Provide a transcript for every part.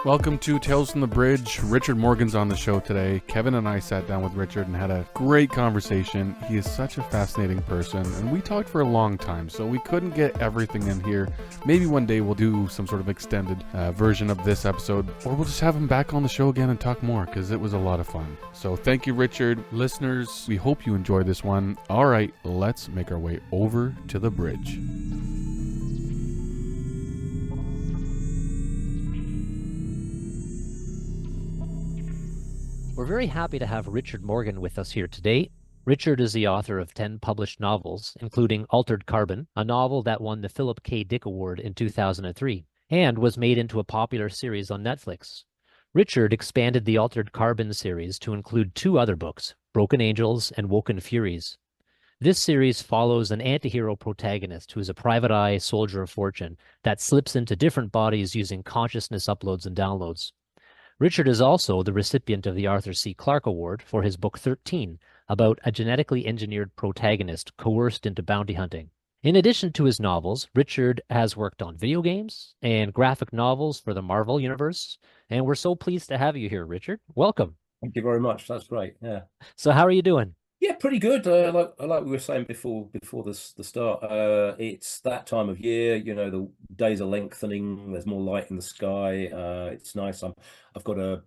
Welcome to Tales from the Bridge. Richard Morgan's on the show today. Kevin and I sat down with Richard and had a great conversation. He is such a fascinating person, and we talked for a long time, so we couldn't get everything in here. Maybe one day we'll do some sort of extended version of this episode, or we'll just have him back on the show again and talk more, because it was a lot of fun. So thank you, Richard. Listeners, we hope you enjoy this one. All right, let's make our way over to the bridge. We're very happy to have Richard Morgan with us here today. Richard is the author of 10 published novels, including Altered Carbon, a novel that won the Philip K. Dick Award in 2003, and was made into a popular series on Netflix. Richard expanded the Altered Carbon series to include 2 other books, Broken Angels and Woken Furies. This series follows an anti-hero protagonist who is a private eye soldier of fortune that slips into different bodies using consciousness uploads and downloads. Richard is also the recipient of the Arthur C. Clarke Award for his book 13, about a genetically engineered protagonist coerced into bounty hunting. In addition to his novels, Richard has worked on video games and graphic novels for the Marvel Universe, and we're so pleased to have you here, Richard. Welcome. Thank you very much. That's great. Yeah. So how are you doing? Yeah, pretty good. Like we were saying before the start. It's that time of year. You know, the days are lengthening. There's more light in the sky. It's nice. I've got a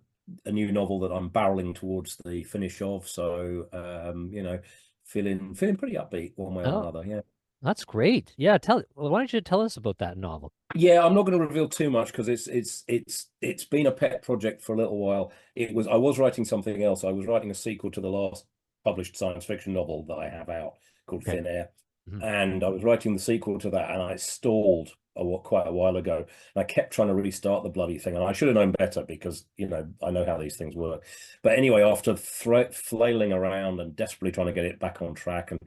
new novel that I'm barreling towards the finish of. So you know, feeling pretty upbeat one way or another. Yeah. That's great. Yeah, why don't you tell us about that novel? Yeah, I'm not going to reveal too much because it's been a pet project for a little while. I was writing something else. I was writing a sequel to the last published science fiction novel that I have out called Thin Air. And I was writing the sequel to that, and I stalled quite a while ago. And I kept trying to restart the bloody thing, and I should have known better because, you know, I know how these things work. But anyway, after flailing around and desperately trying to get it back on track, and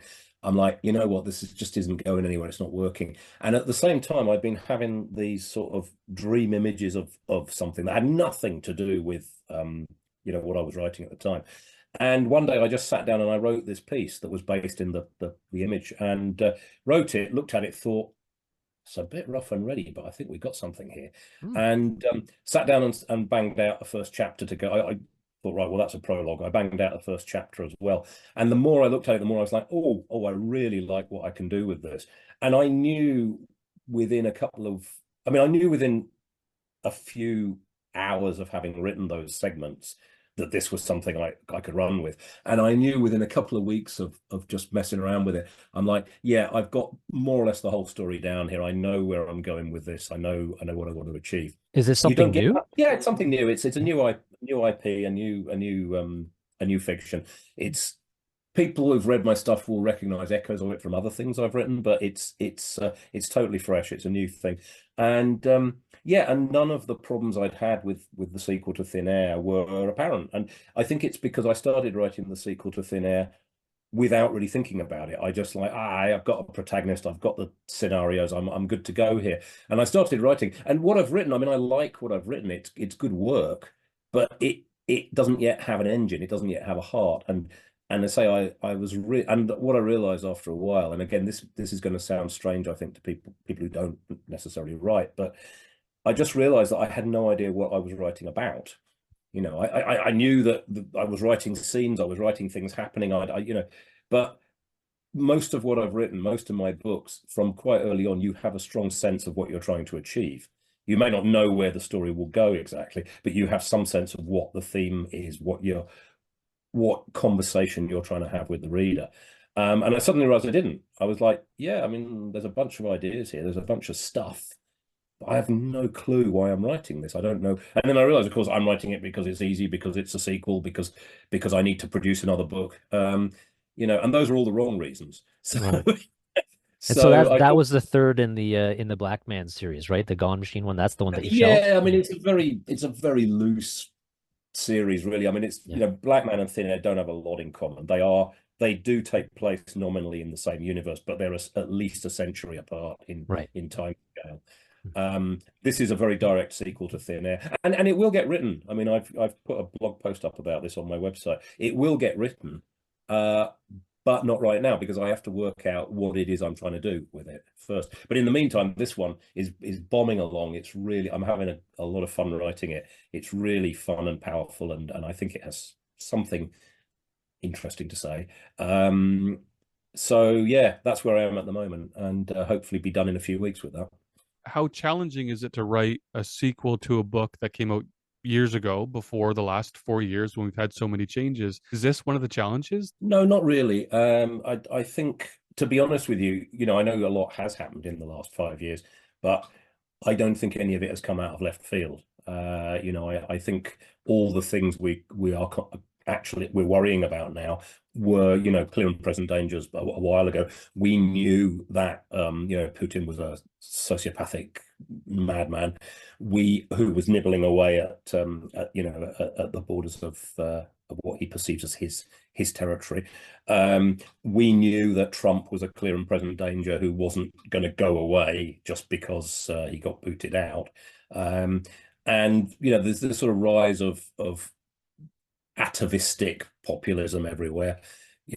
I'm like, you know what, just isn't going anywhere. It's not working. And at the same time, I've been having these sort of dream images of something that had nothing to do with, you know, what I was writing at the time. And one day I just sat down and I wrote this piece that was based in the image, and wrote it, looked at it, thought, it's a bit rough and ready, but I think we got something here. And sat down and banged out the first chapter to go. I thought, right, well, that's a prologue. I banged out the first chapter as well. And the more I looked at it, the more I was like, oh, I really like what I can do with this. And I knew within a few hours of having written those segments that this was something I could run with. And I knew within a couple of weeks of just messing around with it, I'm like, yeah, I've got more or less the whole story down here. I know where I'm going with this. I know what I want to achieve. Is this something new? Yeah, it's something new. It's a new IP, a new fiction. It's people who've read my stuff will recognize echoes of it from other things I've written, but it's totally fresh. It's a new thing. And yeah, and none of the problems I'd had with the sequel to Thin Air were apparent. And I think it's because I started writing the sequel to Thin Air without really thinking about it. I just like, I've got a protagonist, I've got the scenarios, I'm good to go here. And I started writing. And what I've written, I mean, I like what I've written. It's good work, but it doesn't yet have an engine. It doesn't yet have a heart. And I say and what I realized after a while, and again, this is going to sound strange, I think, to people who don't necessarily write, but I just realized that I had no idea what I was writing about. You know, I knew that I was writing scenes, I was writing things happening, you know, but most of what I've written, most of my books, from quite early on, you have a strong sense of what you're trying to achieve. You may not know where the story will go exactly, but you have some sense of what the theme is, what conversation you're trying to have with the reader. And I suddenly realized I didn't. I was like, yeah, I mean, there's a bunch of ideas here. There's a bunch of stuff. But I have no clue why I'm writing this. I don't know. And then I realized, of course, I'm writing it because it's easy, because it's a sequel, because I need to produce another book. You know, and those are all the wrong reasons. So, so that was the third in the Black Man series, right? The Gone Machine one. That's the one that you shelved. Yeah, I mean, it's a very loose series, really. I mean, it's you know, Black Man and Thin Air don't have a lot in common. They do take place nominally in the same universe, but they're at least a century apart in time scale. This is a very direct sequel to Thin Air, and it will get written. I mean, I've put a blog post up about this on my website. It will get written, but not right now because I have to work out what it is I'm trying to do with it first. But in the meantime, this one is bombing along. It's really, I'm having a lot of fun writing it. It's really fun and powerful, and I think it has something interesting to say. So yeah, that's where I am at the moment, and hopefully be done in a few weeks with that. How challenging is it to write a sequel to a book that came out years ago, before the last 4 years when we've had so many changes? Is this one of the challenges? No, not really. I think, to be honest with you, I know a lot has happened in the last 5 years, but I don't think any of it has come out of left field. I think all the things we are actually we're worrying about now were, clear and present dangers. But a while ago, we knew that Putin was a sociopathic madman, who was nibbling away at the borders of what he perceives as his territory. We knew that Trump was a clear and present danger who wasn't going to go away just because he got booted out. And there's this sort of rise of atavistic populism everywhere.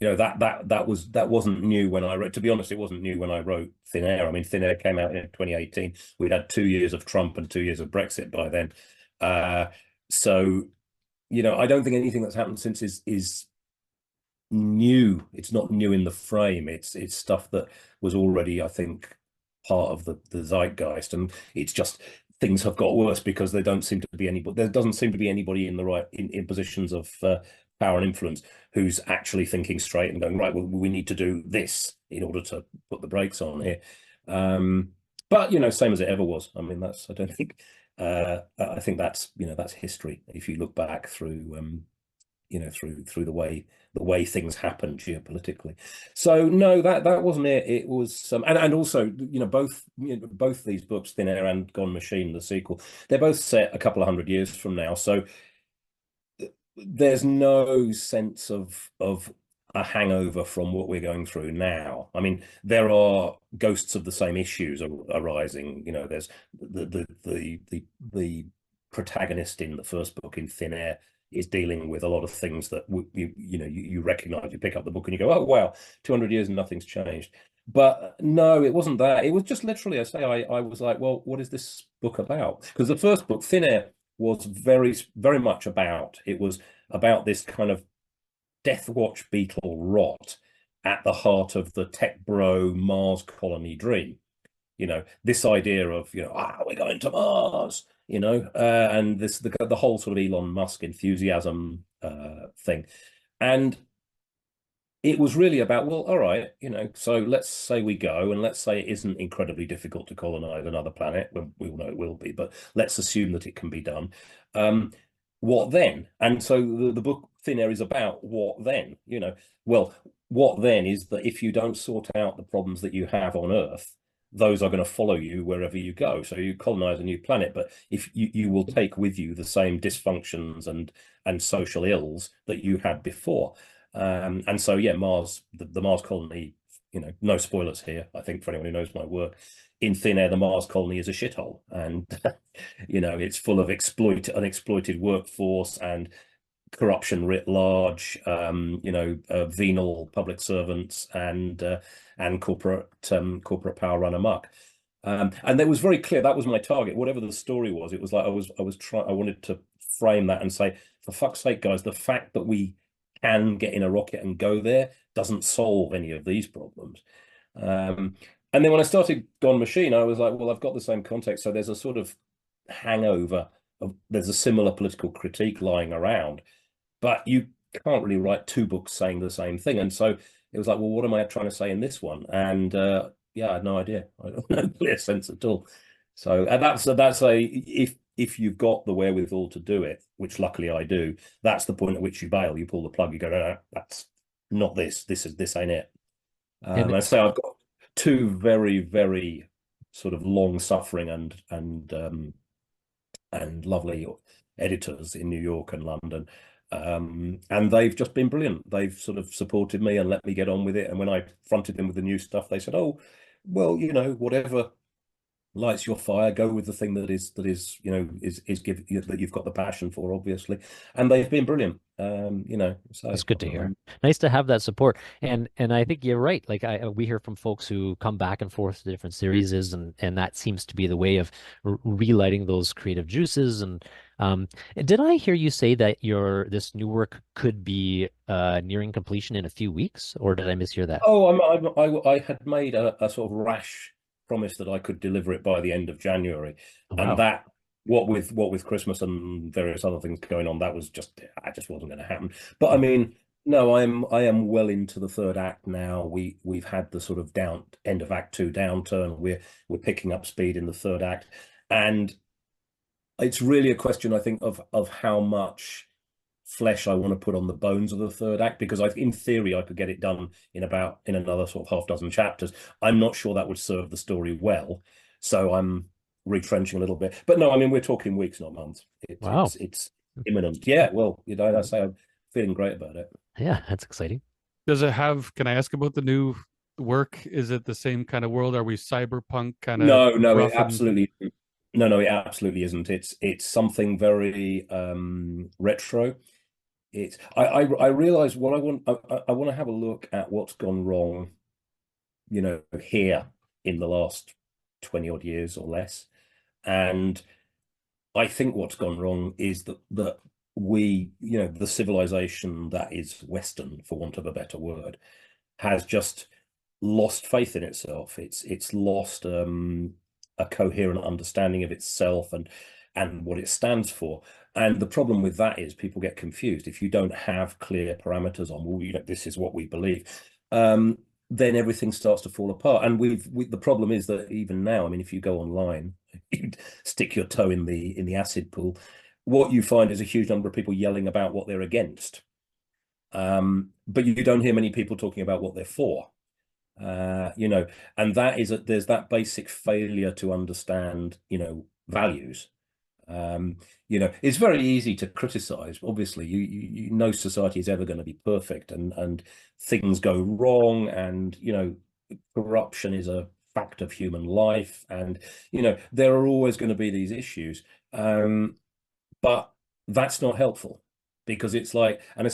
That wasn't new when I wrote. To be honest, it wasn't new when I wrote Thin Air. I mean, Thin Air came out in 2018. We'd had 2 years of Trump and 2 years of Brexit by then. So I don't think anything that's happened since is new. It's not new in the frame. It's stuff that was already, I think, part of the zeitgeist, and it's just things have got worse because there doesn't seem to be anybody in the right in positions of power and influence who's actually thinking straight and going, right, well, we need to do this in order to put the brakes on here. But same as it ever was. I mean, I don't think I think that's history. If you look back through through the way things happen geopolitically. So no, that wasn't it. It was and also both these books, Thin Air and Gone Machine, the sequel, they're both set a couple of 100 years from now. So there's no sense of a hangover from what we're going through now. I mean, there are ghosts of the same issues arising. There's the protagonist in the first book, in Thin Air, is dealing with a lot of things that you recognize. You pick up the book and you go, oh wow, 200 years and nothing's changed. But no, it wasn't that. It was just literally, I was like, well, what is this book about? Because the first book, Thin Air, was very, very much about this kind of Death Watch Beetle rot at the heart of the tech bro Mars colony dream. This idea of we're going to Mars, and the whole sort of Elon Musk enthusiasm thing. And it was really about, well, all right, so let's say we go, and let's say it isn't incredibly difficult to colonize another planet. Well, we all know it will be, but let's assume that it can be done. What then? And so the book Thin Air is about what then. Well, what then is that if you don't sort out the problems that you have on Earth, those are going to follow you wherever you go. So you colonize a new planet, but if you will take with you the same dysfunctions and social ills that you had before. And so yeah, Mars, the Mars colony, no spoilers here, I think, for anyone who knows my work. In Thin Air, the Mars colony is a shithole, and it's full of unexploited workforce and corruption writ large, venal public servants and corporate power run amok. And it was very clear that was my target. Whatever the story was, it was like I wanted to frame that and say, for fuck's sake, guys, the fact that we can get in a rocket and go there doesn't solve any of these problems. And then when I started Gone Machine, I was like, well, I've got the same context. So there's a sort of hangover there's a similar political critique lying around, but you can't really write two books saying the same thing. And so it was like, well, what am I trying to say in this one? And yeah, I had no idea. I have no clear sense at all. So and that's if you've got the wherewithal to do it, which luckily I do, that's the point at which you bail. You pull the plug. You go, no, that's not this. This ain't it. And I say I've got two very, very sort of long-suffering and lovely editors in New York and London, and they've just been brilliant. They've sort of supported me and let me get on with it. And when I fronted them with the new stuff, they said, "Oh, well, whatever lights your fire. Go with the thing that is that you've got the passion for, obviously. And they've been brilliant. That's good to hear. Nice to have that support. And I think you're right. Like we hear from folks who come back and forth to different series, and that seems to be the way of relighting those creative juices. Um, and did I hear you say that this new work could be nearing completion in a few weeks, or did I mishear that? Oh, I had made a sort of rash promise that I could deliver it by the end of January, Oh, and wow. that what with Christmas and various other things going on, that was just wasn't going to happen. But I Mhm. mean, no, I am well into the third act now. We've had the sort of end of Act Two downturn. We're picking up speed in the third act, and it's really a question, I think, of how much flesh I want to put on the bones of the third act, because in theory I could get it done in another sort of half dozen chapters. I'm not sure that would serve the story well, so I'm retrenching a little bit. But no, I mean, we're talking weeks, not months. Wow. It's imminent. Yeah, well, I say I'm feeling great about it. Yeah, that's exciting. Does it have, can I ask about the new work? Is it the same kind of world? Are we cyberpunk kind of No, no, it rough and absolutely no, it absolutely isn't. It's something very retro. I realize what I want. I want to have a look at what's gone wrong, here in the last 20 odd years or less. And I think what's gone wrong is that the civilization that is Western, for want of a better word, has just lost faith in itself. It's lost a coherent understanding of itself and what it stands for. And the problem with that is people get confused. If you don't have clear parameters on, well, this is what we believe, then everything starts to fall apart. And the problem is that even now, I mean, if you go online, you stick your toe in the acid pool, what you find is a huge number of people yelling about what they're against. But you don't hear many people talking about what they're for. And there's that basic failure to understand, values. It's very easy to criticize. Obviously, no society is ever going to be perfect, and things go wrong, and corruption is a fact of human life, and there are always going to be these issues. But that's not helpful, because it's like, and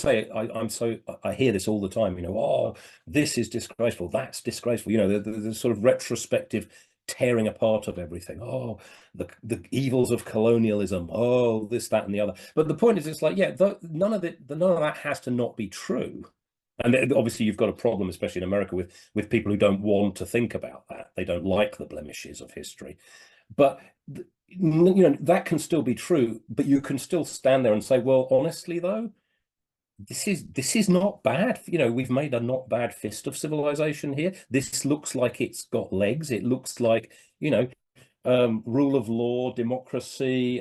I hear this all the time, oh, this is disgraceful, that's disgraceful, the sort of retrospective tearing apart of everything. Oh, the evils of colonialism, oh, this, that, and the other. But the point is, it's like, yeah, none of that has to not be true. And obviously you've got a problem, especially in America, with people who don't want to think about that. They don't like the blemishes of history. But that can still be true, but you can still stand there and say, well, honestly, though, this is not bad. We've made a not bad fist of civilization here. This looks like it's got legs. It looks like, rule of law, democracy,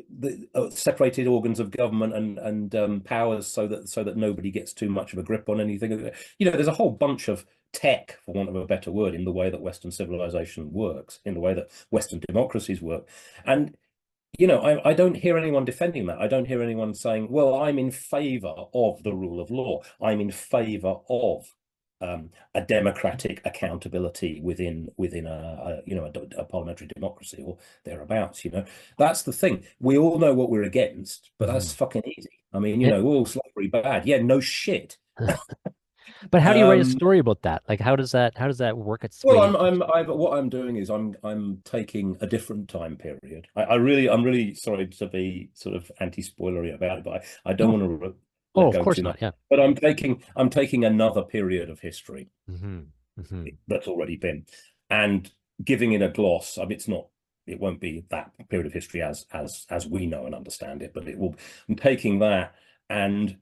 the separated organs of government and powers, so that nobody gets too much of a grip on anything. There's a whole bunch of tech, for want of a better word, in the way that Western civilization works, in the way that Western democracies work. And I don't hear anyone defending that. I don't hear anyone saying, well, I'm in favor of the rule of law. I'm in favor of a democratic accountability within a parliamentary democracy or thereabouts. That's the thing. We all know what we're against, but that's Mhm. fucking easy. I mean, Yeah. all slavery bad. Yeah, no shit. But how do you write a Um, story about that? Like, how does that work its Well, way I'm, into I'm, story? I've, what I'm doing is I'm taking a different time period. I'm really sorry to be sort of anti-spoilery about it, but I don't No. want to Oh, let of go course too much. not. Yeah. But I'm taking another period of history Hmm. Hmm. that's already been, and giving it a gloss. I mean, it won't be that period of history as we know and understand it, but it will. I'm taking that and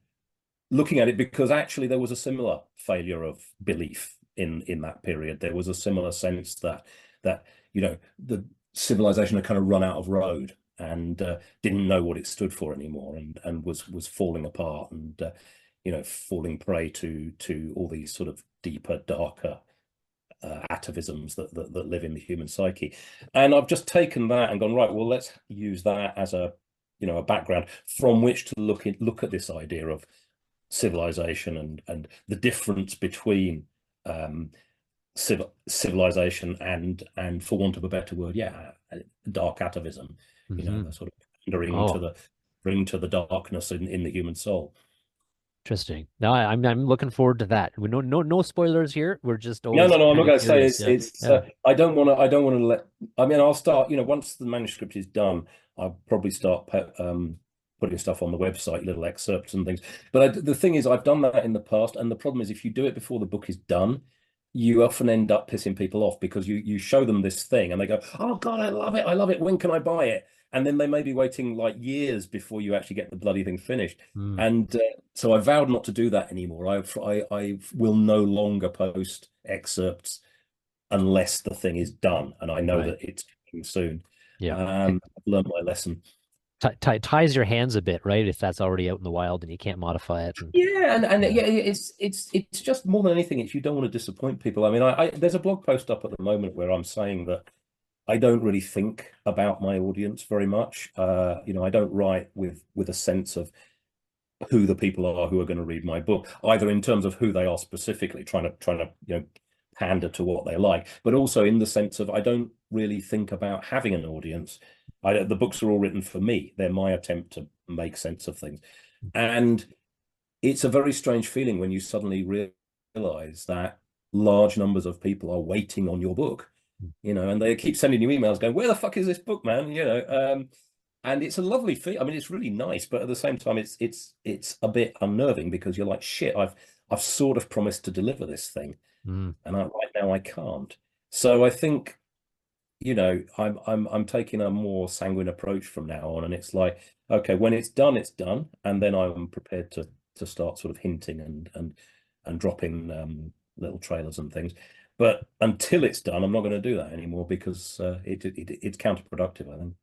looking at it, because actually there was a similar failure of belief in that period. There was a similar sense that the civilization had kind of run out of road, and didn't know what it stood for anymore, and was falling apart, and falling prey to all these sort of deeper, darker atavisms that live in the human psyche. And I've just taken that and gone, right, well, let's use that as a background from which to look at this idea of civilization, and the difference between um, civilization and for want of a better word, yeah, dark atavism, you know, the sort of pandering to Oh, the bring to the darkness in the human soul. interesting. No, I'm looking forward to that. We no spoilers here. We're just No, always no, no. I'm not kind of going to say curious. Yeah, it's. yeah. I don't want to let. I mean, I'll start. You know, once the manuscript is done, I'll probably start putting stuff on the website, little excerpts and things. But the thing is, I've done that in the past, and the problem is, if you do it before the book is done, you often end up pissing people off because you show them this thing and they go, "Oh God, I love it! I love it! When can I buy it?" And then they may be waiting like years before you actually get the bloody thing finished. Mm, And so I vowed not to do that anymore. I will no longer post excerpts unless the thing is done, and I know right. that it's coming soon. Yeah. I've learned my lesson. Ties your hands a bit, right? If that's already out in the wild and you can't modify it. And, Yeah, and yeah. yeah, it's just more than anything. It's you don't want to disappoint people. I mean, there's a blog post up at the moment where I'm saying that I don't really think about my audience very much. You know, I don't write with a sense of who the people are who are going to read my book, either in terms of who they are specifically, trying to pander to what they like, but also in the sense of I don't really think about having an audience. The books are all written for me. They're my attempt to make sense of things, and it's a very strange feeling when you suddenly realize that large numbers of people are waiting on your book, you know, and they keep sending you emails going, "Where the fuck is this book, man?" You know, and it's a lovely feel. I mean, it's really nice, but at the same time, it's a bit unnerving because you're like, shit, I've sort of promised to deliver this thing, Mm, and right now I can't. So I think, you know, I'm taking a more sanguine approach from now on, and it's like, okay, when it's done, and then I'm prepared to start sort of hinting and dropping little trailers and things. But until it's done, I'm not going to do that anymore because it's counterproductive, I think.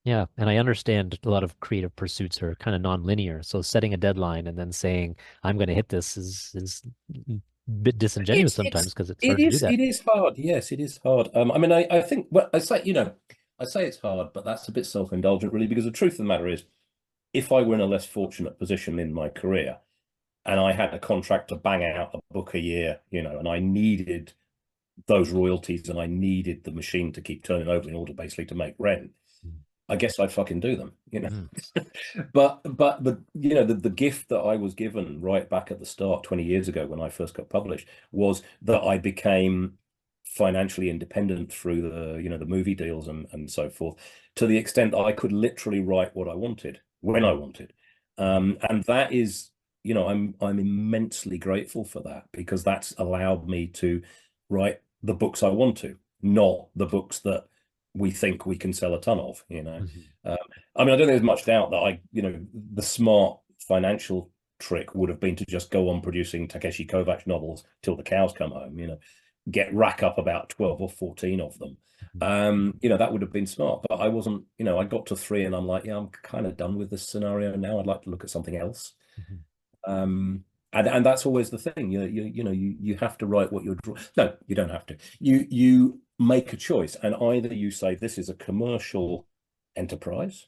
yeah. And I understand a lot of creative pursuits are kind of non-linear. So setting a deadline and then saying, I'm going to hit this is a bit disingenuous sometimes because it's hard to do that. It is hard. Yes, it is hard. I mean, I think, well, I say, you know, I say it's hard, but that's a bit self-indulgent, really, because the truth of the matter is, if I were in a less fortunate position in my career and I had a contract to bang out a book a year, you know, and I needed those royalties and I needed the machine to keep turning over in order basically to make rent, I guess I'd fucking do them, you know. Mm, But the you know the gift that I was given right back at the start 20 years ago when I first got published was that I became financially independent through the the movie deals and so forth, to the extent that I could literally write what I wanted when I mm, wanted. And that is, you know, I'm immensely grateful for that because that's allowed me to write the books I want to, not the books that we think we can sell a ton of, you know. mhm. Um, I mean, I don't think there's much doubt that the smart financial trick would have been to just go on producing Takeshi Kovacs novels till the cows come home, you know, rack up about 12 or 14 of them. You know, that would have been smart, but I wasn't, you know, I got to 3 and I'm like, yeah, I'm kind of done with this scenario now. I'd like to look at something else. Mhm. And that's always the thing. You have to write what you're no, you don't have to. You make a choice, and either you say this is a commercial enterprise,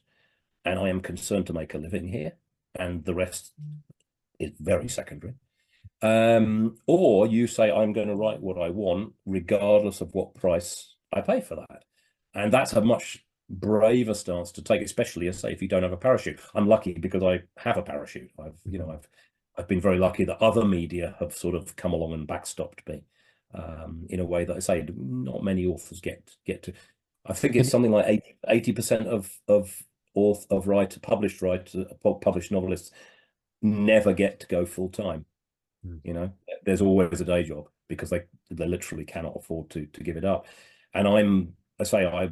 and I am concerned to make a living here, and the rest is very secondary. Or you say I'm going to write what I want, regardless of what price I pay for that, and that's a much braver stance to take, especially as say if you don't have a parachute. I'm lucky because I have a parachute. I've been very lucky that other media have sort of come along and backstopped me in a way that I say not many authors get to. I think it's And something like 80% of published novelists never get to go full time. mm, You know, there's always a day job because they literally cannot afford to give it up. And I'm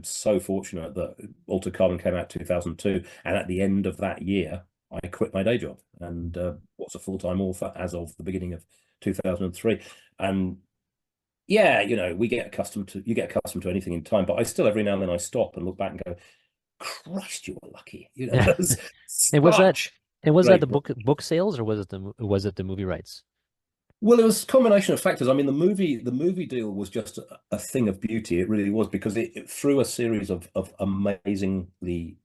so fortunate that Altered Carbon came out 2002, and at the end of that year, I quit my day job and was a full-time author as of the beginning of 2003. And yeah, you know, you get accustomed to anything in time, but I still every now and then I stop and look back and go, Christ, you were lucky. You know, yeah. there's And was that such and was that great the book sales or was it the movie rights? Well, it was a combination of factors. I mean, the movie deal was just a thing of beauty. It really was because it through a series of amazingly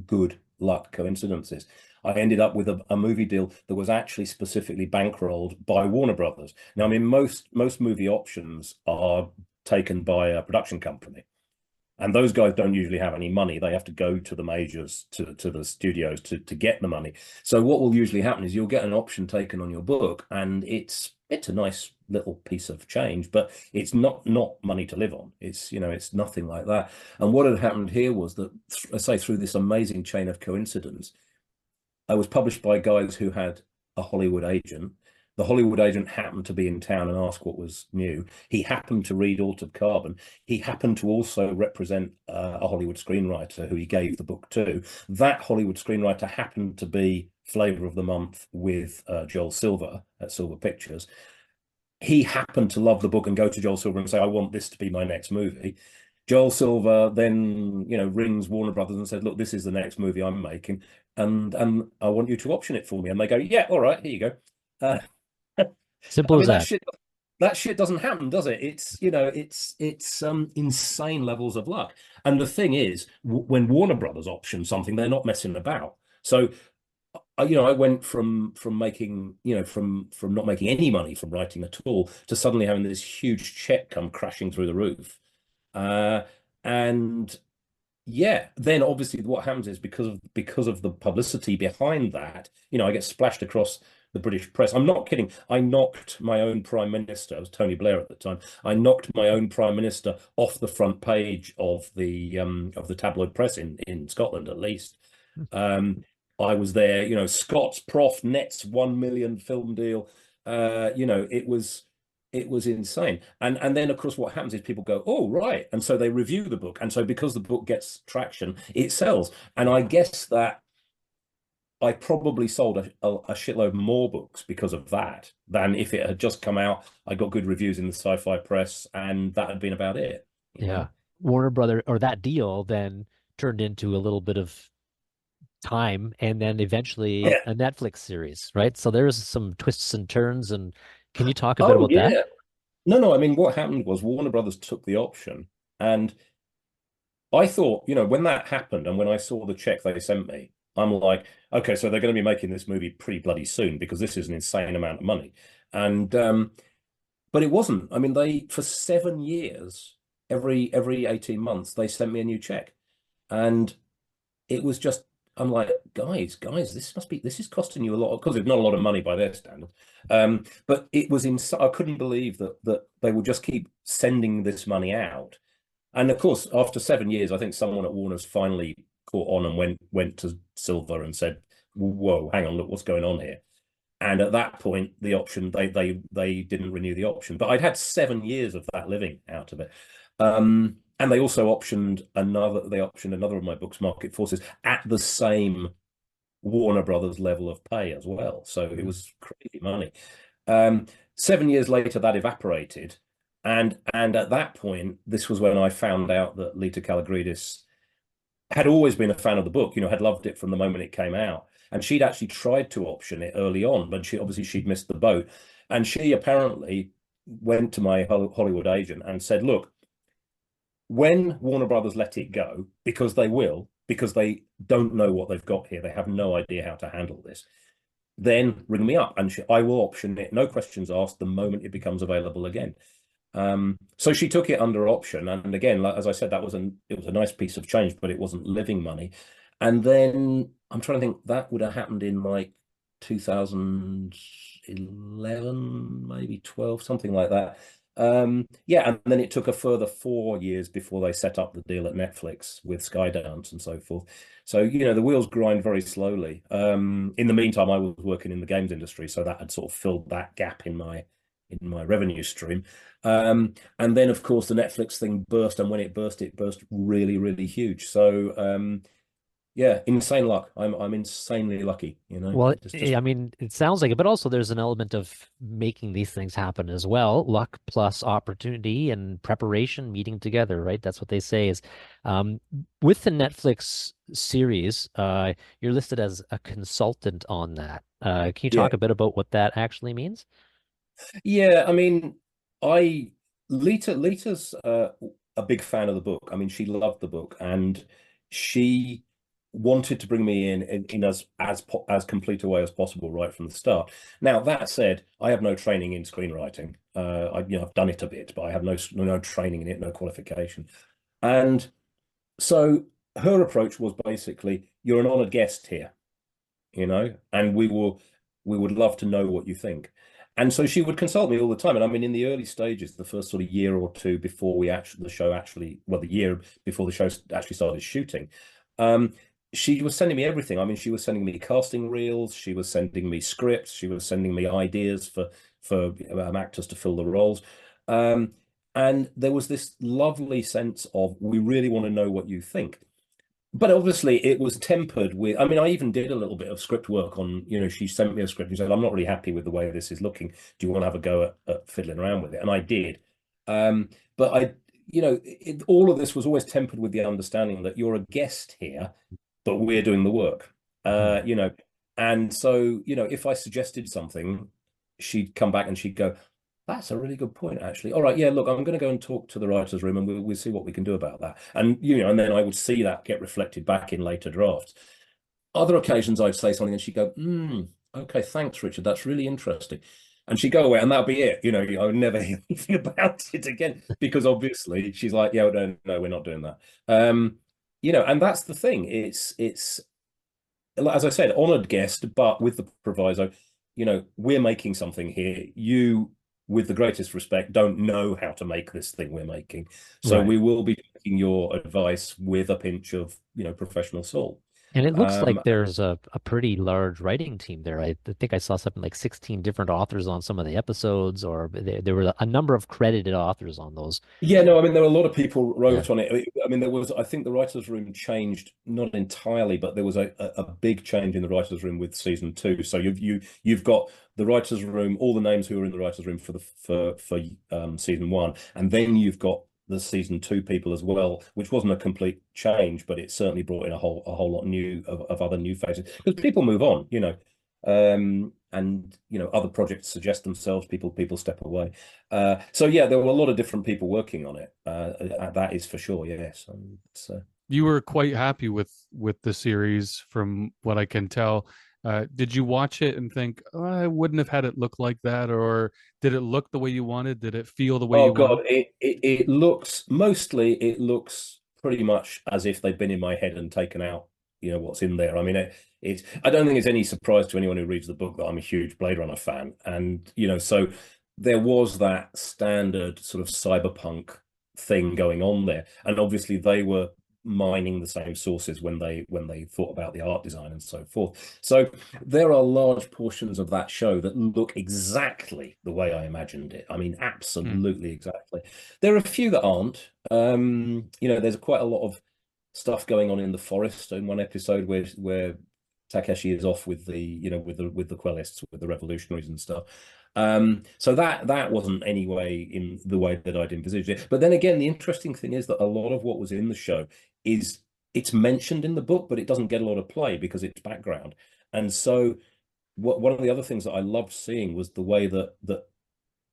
good luck coincidences. I ended up with a movie deal that was actually specifically bankrolled by Warner Brothers. Now, I mean, most movie options are taken by a production company. And those guys don't usually have any money. They have to go to the majors, to the studios to get the money. So what will usually happen is you'll get an option taken on your book, and it's a nice little piece of change, but it's not money to live on. It's, it's nothing like that. And what had happened here was that, I say, through this amazing chain of coincidence, I was published by guys who had a Hollywood agent. The Hollywood agent happened to be in town and ask what was new. He happened to read Altered Carbon. He happened to also represent a Hollywood screenwriter who he gave the book to. That Hollywood screenwriter happened to be Flavor of the Month with Joel Silver at Silver Pictures. He happened to love the book and go to Joel Silver and say, I want this to be my next movie. Joel Silver then, rings Warner Brothers and said, look, this is the next movie I'm making, and I want you to option it for me. And they go, yeah, all right, here you go. Simple as that. That shit doesn't happen, does it? It's insane levels of luck. And the thing is, when Warner Brothers option something, they're not messing about. So I went from making, from not making any money from writing at all to suddenly having this huge check come crashing through the roof. And yeah, then obviously what happens is because of the publicity behind that, I get splashed across the British press. I'm not kidding. I knocked my own prime minister. It was Tony Blair at the time. I knocked my own prime minister off the front page of the tabloid press in Scotland, at least. I was there. Scott's prof nets 1 million film deal. It was insane. And then, of course, what happens is people go, oh, right. And so they review the book. And so because the book gets traction, it sells. And I guess that I probably sold a shitload more books because of that than if it had just come out. I got good reviews in the sci-fi press, and that had been about it. Yeah. Warner Brother, or that deal then turned into a little bit of time, and then eventually a Netflix series, right? So there's some twists and turns. And can you talk a bit about that? No. I mean, what happened was Warner Brothers took the option, and I thought, when that happened, and when I saw the check they sent me, I'm like, okay, so they're going to be making this movie pretty bloody soon because this is an insane amount of money. And but it wasn't. I mean, they, for 7 years, every 18 months, they sent me a new check. And it was just, I'm like, guys, this is costing you a lot, because it's not a lot of money by their standards. But it was I couldn't believe that they would just keep sending this money out. And of course, after 7 years, I think someone at Warner's finally caught on and went to Silver and said, whoa, hang on, look, what's going on here? And at that point, the option, they didn't renew the option. But I'd had 7 years of that living out of it. And they also optioned another of my books, Market Forces, at the same Warner Brothers level of pay as well. So it was crazy money. 7 years later, that evaporated. And at that point, this was when I found out that Lita Kalogridis had always been a fan of the book, had loved it from the moment it came out. And she'd actually tried to option it early on, but she'd missed the boat. And she apparently went to my Hollywood agent and said, look, when Warner Brothers let it go, because they will, because they don't know what they've got here, they have no idea how to handle this, then ring me up and I will option it, no questions asked, the moment it becomes available again. So she took it under option, and again, as I said, it was a nice piece of change, but it wasn't living money. And then I'm trying to think, that would have happened in like 2011, maybe 12, something like that. Yeah, and then it took a further 4 years before they set up the deal at Netflix with Skydance and so forth. So the wheels grind very slowly. In the meantime, I was working in the games industry, so that had sort of filled that gap in my revenue stream. And then, of course, the Netflix thing burst, and when it burst really, really huge. So yeah, insane luck. I'm insanely lucky, Well, I mean, it sounds like it, but also there's an element of making these things happen as well. Luck plus opportunity and preparation meeting together, right? That's what they say is, with the Netflix series, you're listed as a consultant on that. Can you talk a bit about what that actually means? Yeah, I mean, Lita's a big fan of the book. I mean, she loved the book, and she wanted to bring me in as complete a way as possible right from the start. Now, that said, I have no training in screenwriting. I've done it a bit, but I have no training in it, no qualification. And so her approach was basically, you're an honored guest here, and we would love to know what you think. And so she would consult me all the time. And I mean, in the early stages, the first sort of year or two before the year before the show actually started shooting, she was sending me everything. I mean, she was sending me casting reels, she was sending me scripts, she was sending me ideas for actors to fill the roles. And there was this lovely sense of, we really want to know what you think. But obviously it was tempered with, I mean, I even did a little bit of script work on, she sent me a script and said, I'm not really happy with the way this is looking. Do you want to have a go at fiddling around with it? And I did. But all of this was always tempered with the understanding that you're a guest here, but we're doing the work. And so, if I suggested something, she'd come back and she'd go, that's a really good point, actually. All right, yeah, look, I'm going to go and talk to the writer's room and we'll see what we can do about that. And, and then I would see that get reflected back in later drafts. Other occasions I'd say something and she'd go, okay, thanks, Richard. That's really interesting. And she'd go away and that'd be it. I would never hear anything about it again, because obviously she's like, yeah, no, we're not doing that. And that's the thing. It's, as I said, honored guest, but with the proviso, we're making something here. You, with the greatest respect, don't know how to make this thing we're making. So Right. we will be taking your advice with a pinch of, professional salt. And it looks like there's a pretty large writing team there. I think I saw something like 16 different authors on some of the episodes, or there were a number of credited authors on those. Yeah, no, I mean, there were a lot of people wrote Yeah. on it. I mean, I think the writer's room changed, not entirely, but there was a big change in the writer's room with season 2. So you've got the writer's room, all the names who were in the writer's room for season 1, and then you've got the season 2 people as well, which wasn't a complete change, but it certainly brought in a whole lot new of other new faces, because people move on, and other projects suggest themselves, people step away. So yeah, there were a lot of different people working on it. That is for sure, yes. You were quite happy with the series, from what I can tell. Did you watch it and think, oh, I wouldn't have had it look like that, or did it look the way you wanted? Did it feel the way you God, wanted? it looks pretty much as if they've been in my head and taken out, what's in there. I mean, I don't think it's any surprise to anyone who reads the book that I'm a huge Blade Runner fan, and so there was that standard sort of cyberpunk thing going on there, and obviously they were mining the same sources when they thought about the art design and so forth. So there are large portions of that show that look exactly the way I imagined it. I mean, absolutely exactly. There are a few that aren't. There's quite a lot of stuff going on in the forest in one episode where Takeshi is off with the with the Quellists, with the revolutionaries and stuff. So that wasn't anyway in the way that I'd envisaged it. But then again, the interesting thing is that a lot of what was in the show it's mentioned in the book, but it doesn't get a lot of play because it's background. And so one of the other things that I loved seeing was the way that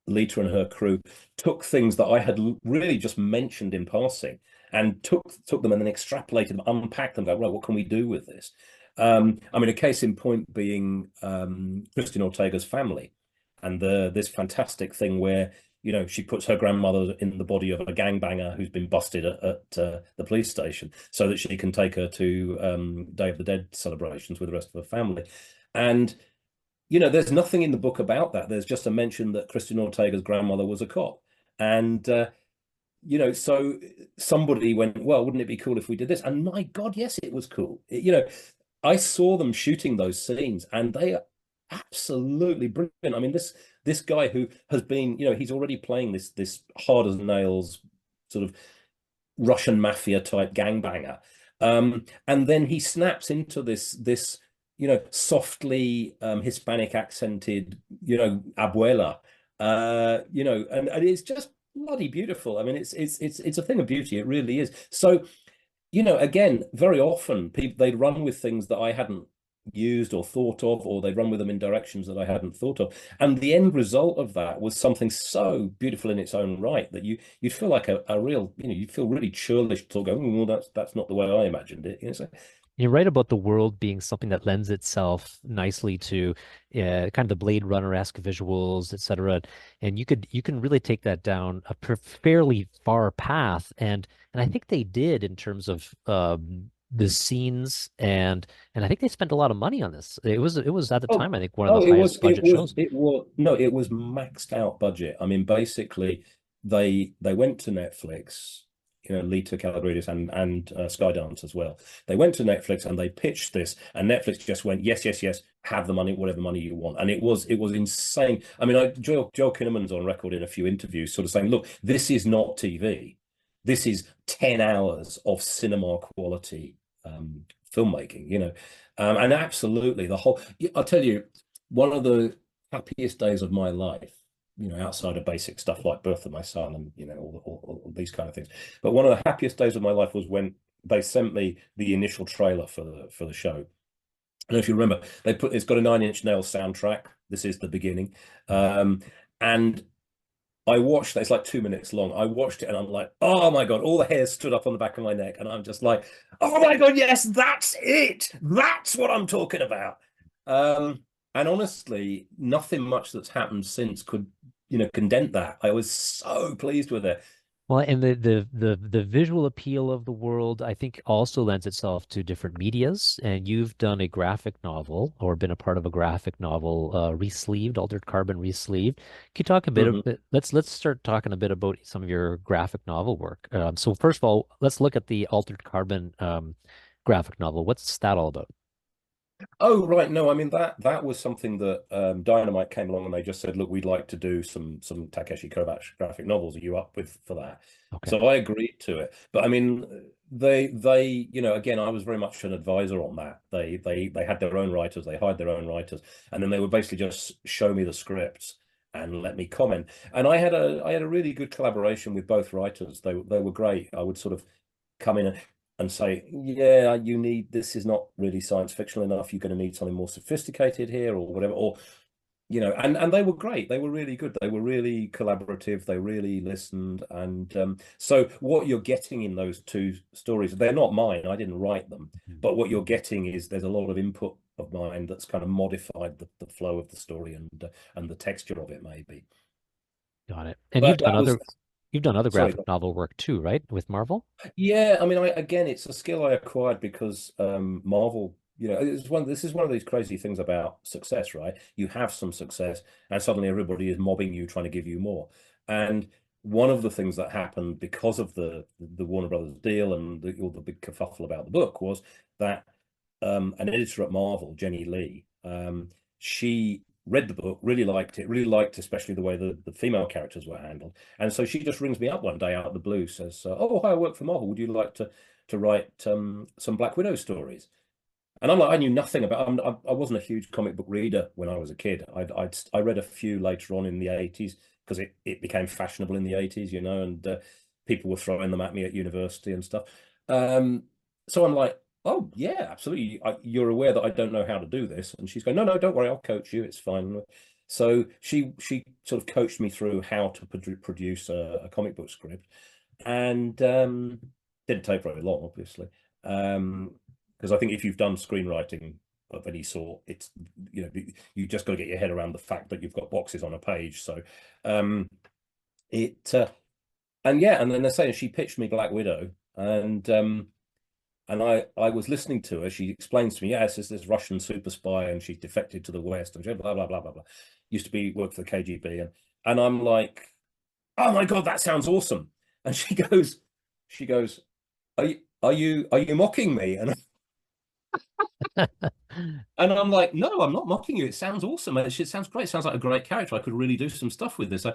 Lita and her crew took things that I had really just mentioned in passing and took them and then extrapolated them, unpacked them, go, right, what can we do with this? I mean, a case in point being Tristan Ortega's family, and this fantastic thing where she puts her grandmother in the body of a gangbanger who's been busted at the police station, so that she can take her to Day of the Dead celebrations with the rest of her family. And there's nothing in the book about that. There's just a mention that Tristan Ortega's grandmother was a cop, and so somebody went, well, wouldn't it be cool if we did this? And my God, yes, it was cool. I saw them shooting those scenes, and they are absolutely brilliant. I mean, this guy who has been, he's already playing this hard as nails sort of Russian mafia type gangbanger, and then he snaps into this softly Hispanic accented, abuela, and it's just bloody beautiful. I mean, it's a thing of beauty. It really is. So, again, very often they'd run with things that I hadn't used or thought of, or they'd run with them in directions that I hadn't thought of. And the end result of that was something so beautiful in its own right that you'd feel like a real, you'd feel really churlish to go, oh, well, that's not the way I imagined it. So You're right about the world being something that lends itself nicely to kind of the Blade Runner-esque visuals, etc. And you can really take that down a fairly far path, and I think they did in terms of the scenes, and I think they spent a lot of money on this. It was at the Oh, time I think one of oh, the highest budget shows. it was maxed out budget. I mean, basically, they went to Netflix, Lee Calabrides and Skydance as well. They went to Netflix and they pitched this, and Netflix just went, yes, yes, yes, have the money, whatever money you want. And it was insane. I mean, Joel Kinnaman's on record in a few interviews, sort of saying, look, this is not TV. This is 10 hours of cinema quality filmmaking, and absolutely the whole. I'll tell you, one of the happiest days of my life, outside of basic stuff like birth of my son and all these kind of things, but one of the happiest days of my life was when they sent me the initial trailer for the show. I don't know if you remember, it's got a Nine Inch Nails soundtrack. This is the beginning, and I watched it. It's like 2 minutes long. I watched it and I'm like, oh my God, all the hairs stood up on the back of my neck. And I'm just like, oh my God, yes, that's it. That's what I'm talking about. And honestly, nothing much that's happened since could, condemn that. I was so pleased with it. Well, and the visual appeal of the world, I think, also lends itself to different medias. And you've done a graphic novel or been a part of a graphic novel, Resleeved, Altered Carbon Resleeved. Can you talk a bit Mhm. of let's start talking a bit about some of your graphic novel work. So first of all, let's look at the Altered Carbon graphic novel. What's that all about? Oh, right. No, I mean that was something that Dynamite came along and they just said, look, we'd like to do some Takeshi Kovacs graphic novels. Are you up for that? Okay. So I agreed to it. But I mean, again, I was very much an advisor on that. They had their own writers, they hired their own writers, and then they would basically just show me the scripts and let me comment. And I had a really good collaboration with both writers. They were great. I would sort of come in and say, yeah, this is not really science fictional enough. You're going to need something more sophisticated here or whatever. Or, and they were great. They were really good. They were really collaborative. They really listened. And so what you're getting in those two stories, they're not mine. I didn't write them. But what you're getting is there's a lot of input of mine that's kind of modified the flow of the story and the texture of it, maybe. Got it. And But that was, you've done other sorry. graphic novel work too, right? With Marvel? Yeah, I mean, again, it's a skill I acquired because Marvel, this is one of these crazy things about success, right? You have some success, and suddenly everybody is mobbing you, trying to give you more. And one of the things that happened because of the Warner Brothers deal and all the big kerfuffle about the book was that an editor at Marvel, Jenny Lee, she read the book, really liked especially the way the female characters were handled. And so she just rings me up one day out of the blue, says, oh, hi, I work for Marvel. Would you like to write some Black Widow stories? And I'm like, I knew nothing about. I wasn't a huge comic book reader when I was a kid. I read a few later on in the 80s because it became fashionable in the 80s, and people were throwing them at me at university and stuff. So I'm like, oh yeah, absolutely. You're aware that I don't know how to do this, and she's going, no, don't worry, I'll coach you. It's fine. So she sort of coached me through how to produce a comic book script, and didn't take very long, obviously. Because I think if you've done screenwriting of any sort, it's you just got to get your head around the fact that you've got boxes on a page. So it and yeah, and then they're saying she pitched me Black Widow, and I was listening to her. She explains to me, yes, it's this Russian super spy, and she's defected to the West, and blah blah blah blah blah. Used to work for the KGB, and I'm like, oh my God, that sounds awesome. And she goes, are you mocking me? And I'm like, no, I'm not mocking you. It sounds awesome. It sounds great. It sounds like a great character. I could really do some stuff with this.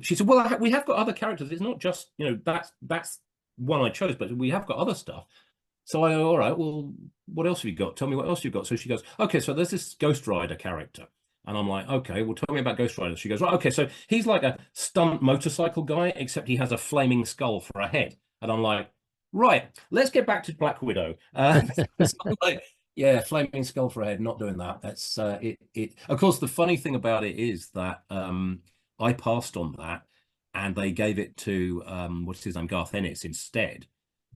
She said, well, we have got other characters. It's not just, that's one I chose, but we have got other stuff. So I go, all right, well, what else have you got? Tell me what else you've got. So she goes, okay, so there's this Ghost Rider character. And I'm like, okay, well, tell me about Ghost Rider. She goes, right, okay, so he's like a stunt motorcycle guy, except he has a flaming skull for a head. And I'm like, right, let's get back to Black Widow. So I'm like, yeah, flaming skull for a head, not doing that. That's it. Of course, the funny thing about it is that I passed on that, and they gave it to what's his name, Garth Ennis instead.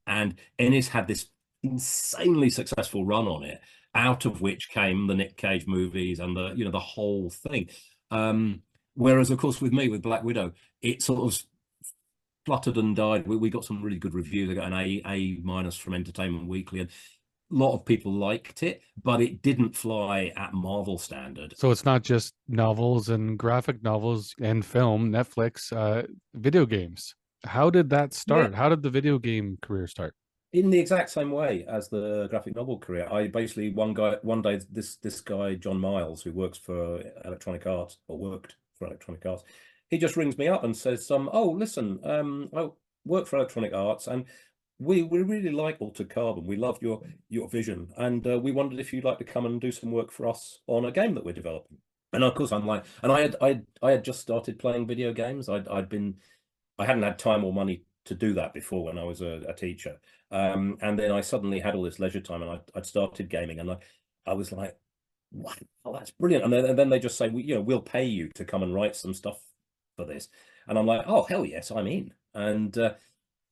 And Ennis had this insanely successful run on it, out of which came the Nick Cage movies and the the whole thing. Whereas of course with me with Black Widow, it sort of fluttered and died. We got some really good reviews. I got an A minus from Entertainment Weekly, and a lot of people liked it, but it didn't fly at Marvel standard. So it's not just novels and graphic novels and film, Netflix, video games. How did that Yeah, start? How did the video game career start? in the exact same way as the graphic novel career. I basically one day this guy John Miles, who works for Electronic Arts or worked for Electronic Arts, he just rings me up and says, oh listen, I work for Electronic Arts and we really like Altered Carbon. We loved your vision, and we wondered if you'd like to come and do some work for us on a game that we're developing. And of course, I'm like, and I had just started playing video games. I hadn't had time or money to do that before when I was a teacher. And then I suddenly had all this leisure time, and I'd started gaming, and I was like, wow, that's brilliant. And then they just say, we'll pay you to come and write some stuff for this. And I'm like, oh, hell yes, I'm in. And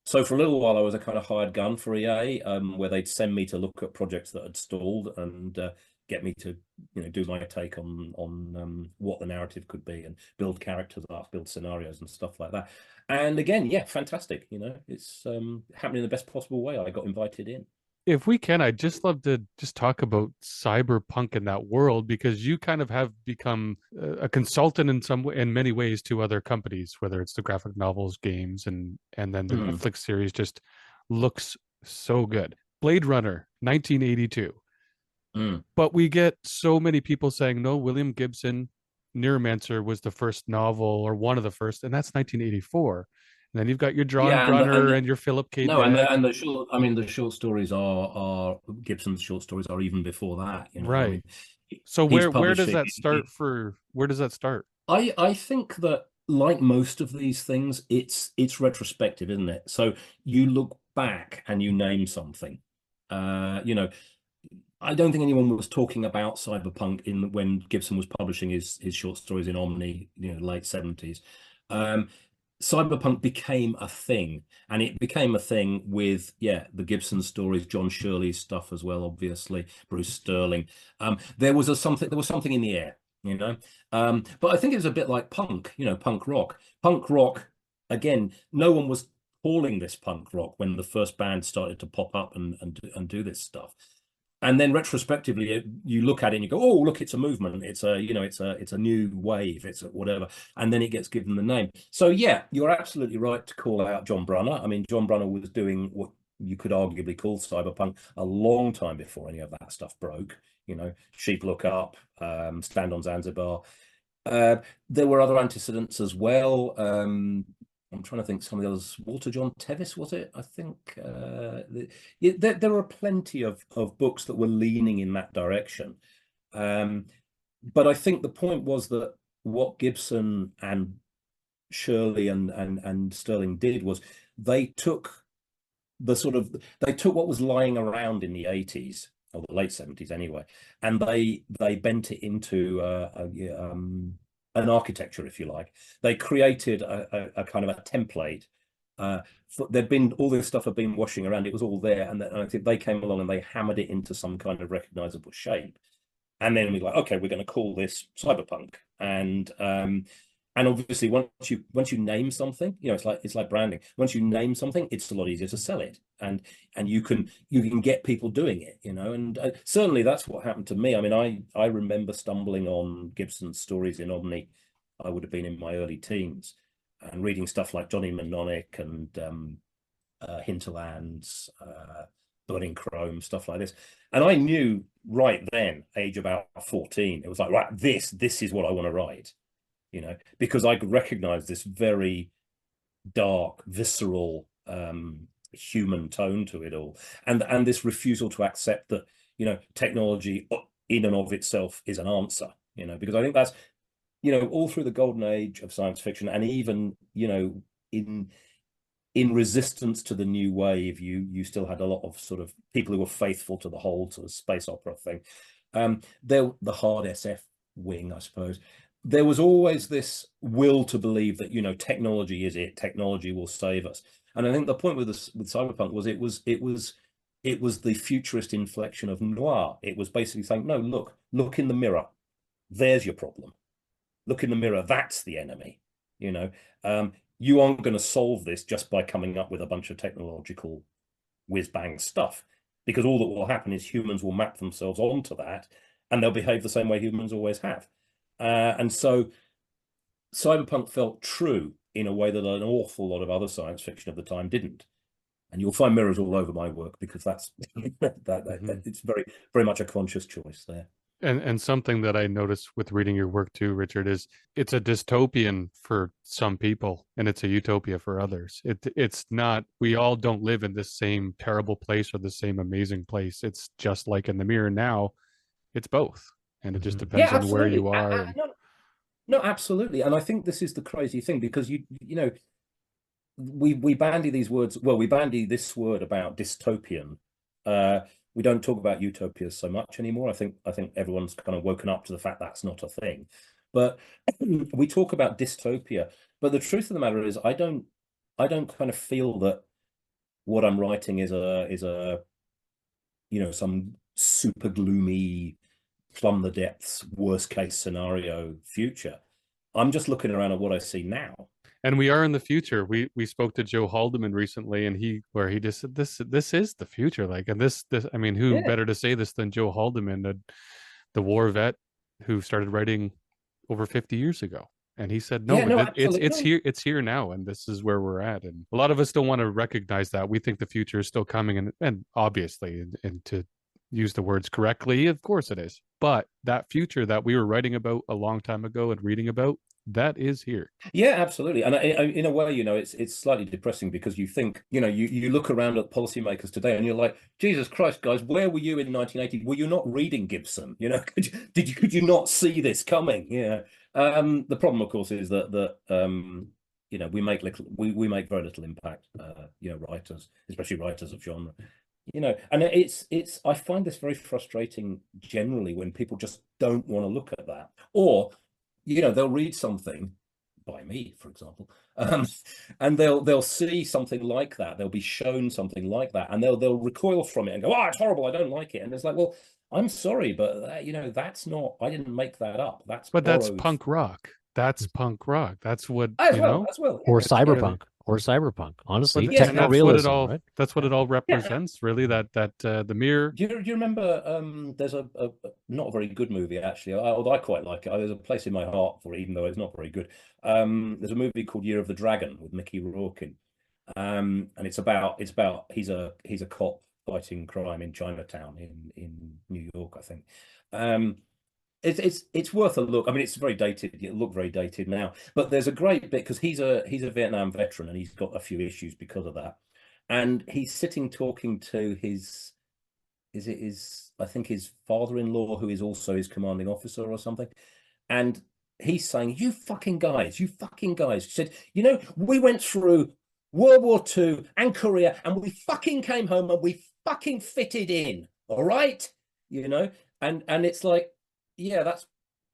so for a little while, I was a kind of hired gun for EA, where they'd send me to look at projects that had stalled and get me to, do my take on what the narrative could be and build characters up, build scenarios and stuff like that. And again, yeah, fantastic. It's happening in the best possible way. I got invited in. If we can, I'd just love to just talk about cyberpunk in that world, because you kind of have become a consultant in many ways to other companies, whether it's the graphic novels, games, and then the Netflix series just looks so good. Blade Runner, 1982. But we get so many people saying, no, William Gibson, Neuromancer was the first novel or one of the first, and that's 1984. And then you've got your John Yeah, Brunner and your Philip K. no, Dick. and the short. I mean, the short stories are Gibson's short stories are even before that. I Right. mean, So he's where does publishing. that start where does that start? I think that like most of these things, it's retrospective, isn't it? So you look back and you name something. I don't think anyone was talking about cyberpunk when Gibson was publishing his short stories in Omni, late 70s. Cyberpunk became a thing, and it became a thing with the Gibson stories, John Shirley's stuff as well, obviously, Bruce Sterling. There was something in the air, but I think it was a bit like punk, punk rock. Punk rock, again, no one was calling this punk rock when the first band started to pop up and do this stuff. And then retrospectively, you look at it and you go, "Oh, look, it's a movement. It's a new wave. It's a whatever." And then it gets given the name. So yeah, you're absolutely right to call out John Brunner. I mean, John Brunner was doing what you could arguably call cyberpunk a long time before any of that stuff broke. Sheep Look Up, Stand on Zanzibar. There were other antecedents as well. I'm trying to think some of the others. Walter John Tevis, was it? I think there are plenty of books that were leaning in that direction. But I think the point was that what Gibson and Shirley and Sterling did was they took what was lying around in the 80s or the late 70s anyway, and they bent it into an architecture, if you like. They created a kind of a template. There'd been all this stuff had been washing around. It was all there, and I think they came along and they hammered it into some kind of recognizable shape. And then we were like, okay, we're going to call this cyberpunk. And obviously, once you name something, it's like branding. Once you name something, it's a lot easier to sell it, and you can get people doing it, And certainly that's what happened to me. I mean, I remember stumbling on Gibson's stories in Omni. I would have been in my early teens, and reading stuff like Johnny Mnemonic and Hinterlands, Burning Chrome, stuff like this. And I knew right then, age about 14, it was like, right, this is what I want to write. Because I could recognize this very dark, visceral, human tone to it all, and this refusal to accept that technology in and of itself is an answer. Because I think that's all through the golden age of science fiction, and even in resistance to the new wave, you still had a lot of sort of people who were faithful to the whole sort of space opera thing. The hard SF wing, I suppose. There was always this will to believe that technology is it. Technology will save us. And I think the point with cyberpunk was it was it was the futurist inflection of noir. It was basically saying, no, look in the mirror. There's your problem. Look in the mirror. That's the enemy. You know, you aren't going to solve this just by coming up with a bunch of technological whiz-bang stuff, because all that will happen is humans will map themselves onto that, and they'll behave the same way humans always have. And so cyberpunk felt true in a way that an awful lot of other science fiction of the time didn't. And you'll find mirrors all over my work, because that's it's very, very much a conscious choice there. And something that I noticed with reading your work too, Richard, is it's a dystopian for some people and it's a utopia for others. It's not, we all don't live in the same terrible place or the same amazing place. It's just like in the mirror now, it's both. And it just depends Yeah, on where absolutely. you are. No, absolutely. And I think this is the crazy thing, because you know, we bandy these words. Well, we bandy this word about dystopian. We don't talk about utopias so much anymore. I think everyone's kind of woken up to the fact that's not a thing. But we talk about dystopia. But the truth of the matter is, I don't kind of feel that what I'm writing is a you know, some super gloomy, plumb the depths, worst case scenario future. I'm just looking around at what I see now. And we are in the future. We spoke to Joe Haldeman recently, and he just said this is the future. Like, and this I mean, who Yeah. better to say this than Joe Haldeman, the war vet who started writing over 50 years ago. And he said, Yeah, no, no, it's absolutely. here now, and this is where we're at. And a lot of us don't want to recognize that. We think the future is still coming, and obviously, and to use the words correctly, of course it is. But that future that we were writing about a long time ago and reading about, that is here. Yeah, absolutely. And in a way, you know, it's slightly depressing, because you think, you know, you look around at policymakers today and you're like, Jesus Christ, guys, where were you in 1980? Were you not reading Gibson? You know, could you not see this coming? Yeah. The problem, of course, is that you know, we make very little impact. You know, writers, especially writers of genre. You know, and it's I find this very frustrating generally, when people just don't want to look at that, or you know, they'll read something by me, for example, and they'll see something like that. They'll be shown something like that, and they'll recoil from it and go, "Oh, it's horrible! I don't like it." And it's like, well, I'm sorry, but you know, that's not. I didn't make that up. That's But that's borrowed punk rock. That's punk rock. That's what, as you well. know, As well, Or yeah, cyberpunk, or cyberpunk. Honestly, but yeah, and that's what it techno-realism, all right? that's what it all yeah. represents, really. That the mirror. Do you remember? There's a not a very good movie, actually. Although I quite like it. There's a place in my heart for it, even though it's not very good. There's a movie called Year of the Dragon with Mickey Rourke in. And it's about he's a cop fighting crime in Chinatown in New York, I think. It's worth a look. I mean, it's very dated. It look very dated now, but there's a great bit, because he's a Vietnam veteran, and he's got a few issues because of that. And he's sitting talking to his, is it his, I think his father-in-law, who is also his commanding officer or something. And he's saying, you fucking guys. He said, you know, we went through World War II and Korea, and we fucking came home and we fucking fitted in. All right. You know, and it's like, yeah,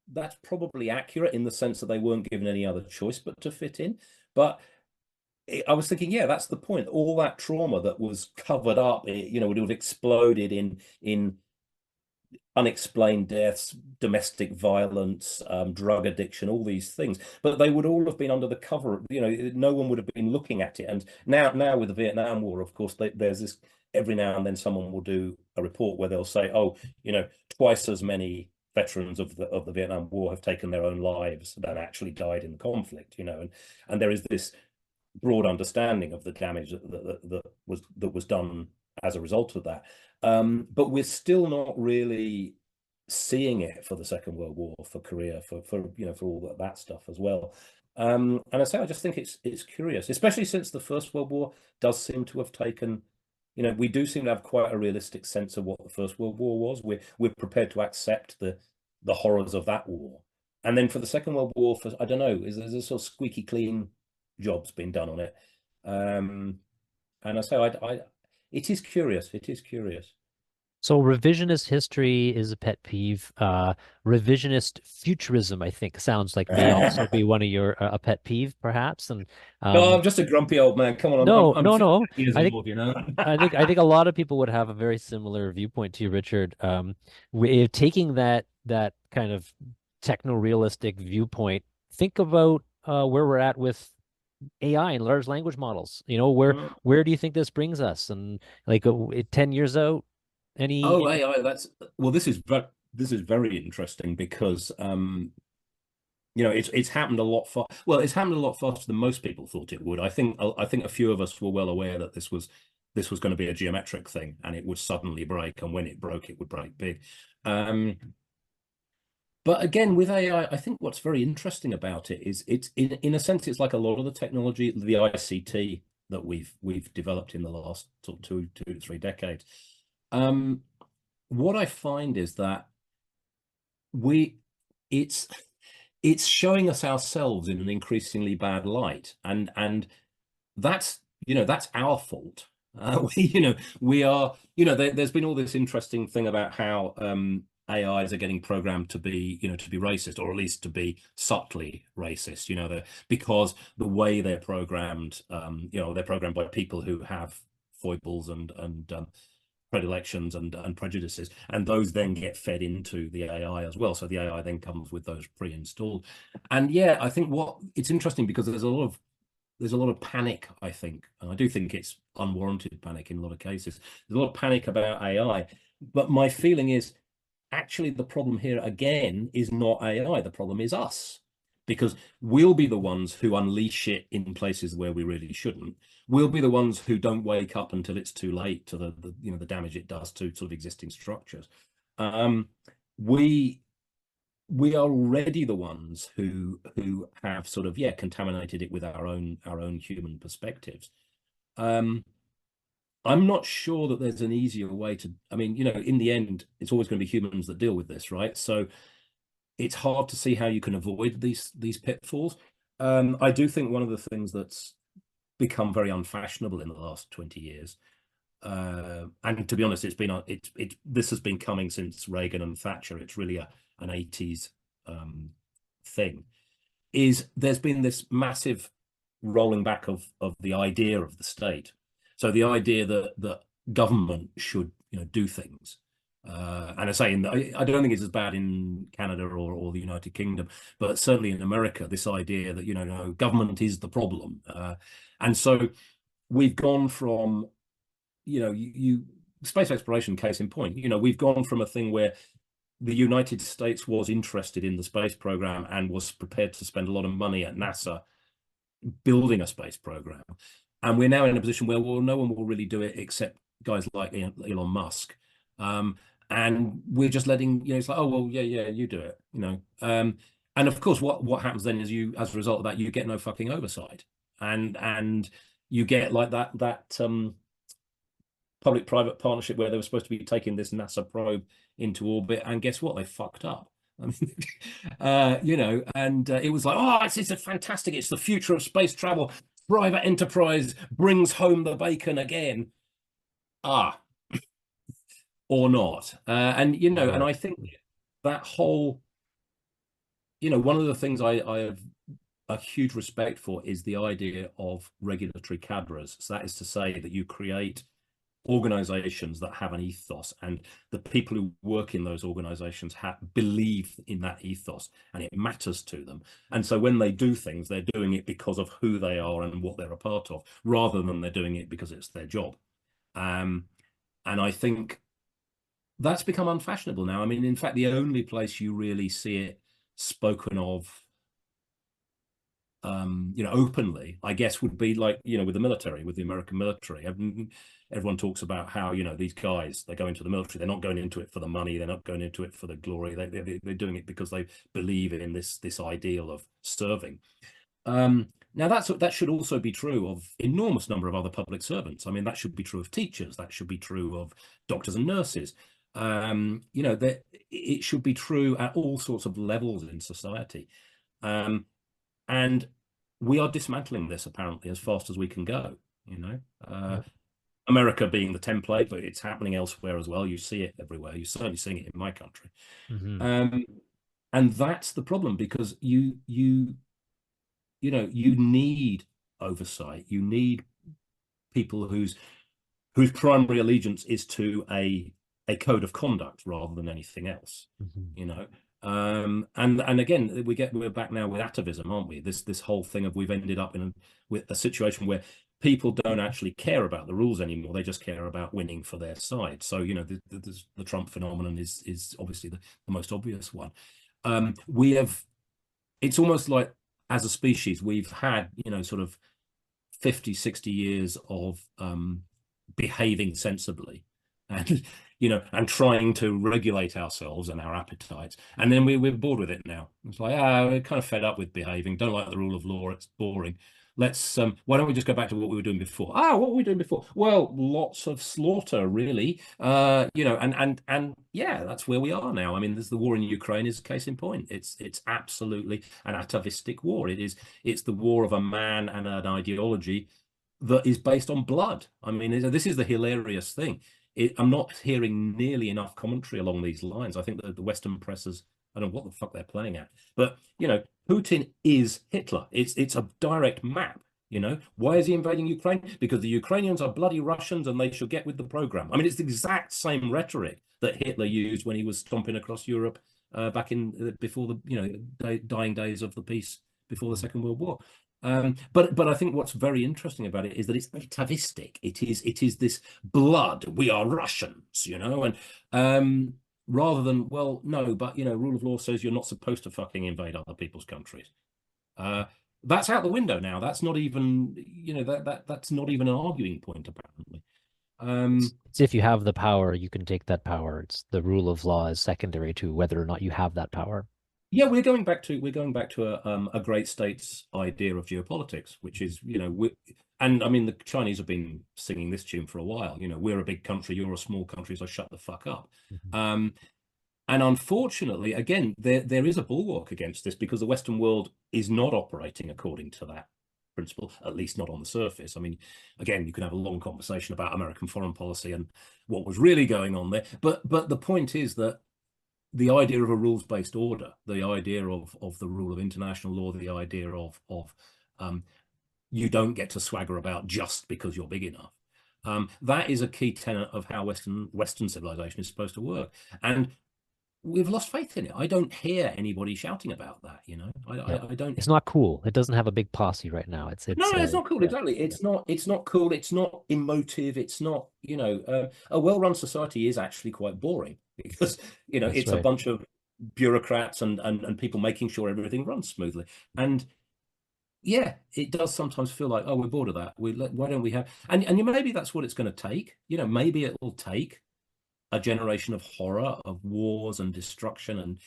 that's probably accurate, in the sense that they weren't given any other choice but to fit in. But I was thinking, yeah, that's the point. All that trauma that was covered up, you know, would have exploded in unexplained deaths, domestic violence, drug addiction, all these things. But they would all have been under the cover. You know, no one would have been looking at it. And now with the Vietnam War, of course, there's this. Every now and then, someone will do a report where they'll say, "Oh, you know, twice as many veterans of the Vietnam War have taken their own lives than actually died in the conflict." You know, and there is this broad understanding of the damage that was done as a result of that. But we're still not really seeing it for the Second World War, for Korea, for you know, for all that stuff as well. And I say, I just think it's curious, especially since the First World War does seem to have taken. You know, we do seem to have quite a realistic sense of what the First World War was. We're prepared to accept the horrors of that war. And then for the Second World War, for I don't know, there's a sort of squeaky clean job's been done on it. And I say, it is curious. It is curious. So revisionist history is a pet peeve. Revisionist futurism, I think, sounds like may also be one of your a pet peeve, perhaps. And No, um, I'm just a grumpy old man. Come on, no, I'm no, 50 no. years I think old, you know. I think a lot of people would have a very similar viewpoint to you, Richard. Taking that kind of techno-realistic viewpoint, think about where we're at with AI and large language models. You know, where do you think this brings us? And like 10 years out, Oh, any AI, that's well, this is very interesting because you know, it's happened a lot it's happened a lot faster than most people thought it would. I think a few of us were well aware that this was going to be a geometric thing and it would suddenly break, and when it broke, it would break big. Um, but again, with AI, I think what's very interesting about it is it's in a sense, it's like a lot of the technology, the ICT that we've developed in the last sort of two to three decades. Um, what I find is that we it's it's showing us ourselves in an increasingly bad light, and that's, you know, that's our fault. You know, we are, you know, there's been all this interesting thing about how AIs are getting programmed to be, you know, to be racist, or at least to be subtly racist, you know, because the way they're programmed, you know, they're programmed by people who have foibles and predilections and prejudices, and those then get fed into the AI as well. So the AI then comes with those pre-installed. And yeah, I think what it's interesting because there's a lot of panic, I think, and I do think it's unwarranted panic in a lot of cases. There's a lot of panic about AI, but my feeling is actually the problem here again is not AI. The problem is us, because we'll be the ones who unleash it in places where we really shouldn't. We'll be the ones who don't wake up until it's too late to the you know, the damage it does to sort of existing structures. Um, we we are already the ones who have sort of, yeah, contaminated it with our own human perspectives. Um, I'm not sure that there's an easier way to, I mean, you know, in the end, it's always going to be humans that deal with this, right? So it's hard to see how you can avoid these pitfalls. I do think one of the things that's become very unfashionable in the last 20 years, and to be honest, this has been coming since Reagan and Thatcher. It's really an 80s thing, is there's been this massive rolling back of the idea of the state. So the idea that government should, you know, do things. And I say, I don't think it's as bad in Canada or the United Kingdom, but certainly in America, this idea that, you know, no, government is the problem. And so we've gone from, you know, space exploration, case in point, you know, we've gone from a thing where the United States was interested in the space program and was prepared to spend a lot of money at NASA building a space program. And we're now in a position where, well, no one will really do it except guys like Elon Musk. And we're just letting, you know, it's like, oh, well, yeah, you do it, you know. And of course, what happens then is you, as a result of that, you get no fucking oversight. And you get like that public-private partnership where they were supposed to be taking this NASA probe into orbit, and guess what? They fucked up. I mean, you know, and it was like, oh, it's a fantastic, it's the future of space travel. Private enterprise brings home the bacon again. Ah, or not. And, you know, and I think that whole, you know, one of the things I have a huge respect for is the idea of regulatory cadres. So that is to say that you create organizations that have an ethos, and the people who work in those organizations believe in that ethos, and it matters to them. And so when they do things, they're doing it because of who they are and what they're a part of, rather than they're doing it because it's their job. And I think that's become unfashionable now. I mean, in fact, the only place you really see it spoken of, you know, openly, I guess, would be like, you know, with the military, with the American military. Everyone talks about how, you know, these guys, they go into the military, they're not going into it for the money, they're not going into it for the glory, they're doing it because they believe in this ideal of serving. Now that should also be true of enormous number of other public servants. I mean, that should be true of teachers, that should be true of doctors and nurses. You know, that it should be true at all sorts of levels in society. And we are dismantling this apparently as fast as we can go, you know. America being the template, but it's happening elsewhere as well. You see it everywhere. You're certainly seeing it in my country. And that's the problem, because you need oversight. You need people whose primary allegiance is to a code of conduct rather than anything else. And again, we're back now with atavism, aren't we? This whole thing of we've ended up with a situation where people don't actually care about the rules anymore. They just care about winning for their side. So the Trump phenomenon is obviously the most obvious one. It's almost like, as a species, we've had sort of 50, 60 years of behaving sensibly, and and trying to regulate ourselves and our appetites, and then we're bored with it now. It's like, we're kind of fed up with behaving, don't like the rule of law, it's boring. Let's why don't we just go back to what we were doing before? What were we doing before? Well, lots of slaughter, really. And yeah, that's where we are now. I mean, there's the war in Ukraine is a case in point. It's absolutely an atavistic war. It's the war of a man and an ideology that is based on blood. I mean, this is the hilarious thing. I'm not hearing nearly enough commentary along these lines. I think that the Western press is, I don't know what the fuck they're playing at, but Putin is Hitler. It's a direct map. Why is he invading Ukraine? Because the Ukrainians are bloody Russians and they should get with the program. I mean, it's the exact same rhetoric that Hitler used when he was stomping across Europe back in before the dying days of the peace before the Second World War. But I think what's very interesting about it is that it's atavistic. It is this blood. We are Russians, and rather than, well, no, but rule of law says you're not supposed to fucking invade other people's countries. That's out the window now. That's not even that's not even an arguing point, apparently. It's if you have the power, you can take that power. It's the rule of law is secondary to whether or not you have that power. Yeah, we're going back to a great states idea of geopolitics, which is and I mean the Chinese have been singing this tune for a while. We're a big country, you're a small country, so shut the fuck up. And unfortunately, again, there is a bulwark against this, because the Western world is not operating according to that principle, at least not on the surface. I mean, again, you can have a long conversation about American foreign policy and what was really going on there, but the point is that the idea of a rules-based order, the idea of the rule of international law, the idea of you don't get to swagger about just because you're big enough. That is a key tenet of how Western civilization is supposed to work, and we've lost faith in it. I don't hear anybody shouting about that. I don't. It's not cool. It doesn't have a big posse right now. It's not cool. Yeah. Exactly. It's not cool. It's not emotive. It's not. A well-run society is actually quite boring, because it's right. A bunch of bureaucrats and people making sure everything runs smoothly. And yeah, it does sometimes feel like, we're bored of that. Why don't we have? And maybe that's what it's going to take. Maybe it will take a generation of horror, of wars and destruction and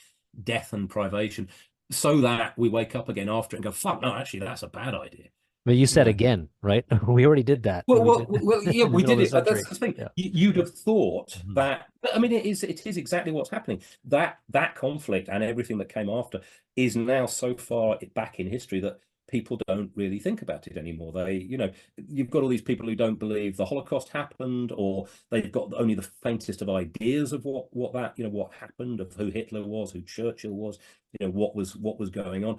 death and privation, so that we wake up again after it and go, fuck, no, actually, that's a bad idea. But you said again, right? We already did that. Well, yeah, we did it. That's the thing. Yeah. You'd have thought that. I mean, it is exactly what's happening. That conflict and everything that came after is now so far back in history that people don't really think about it anymore. You've got all these people who don't believe the Holocaust happened, or they've got only the faintest of ideas of what happened, of who Hitler was, who Churchill was, what was going on.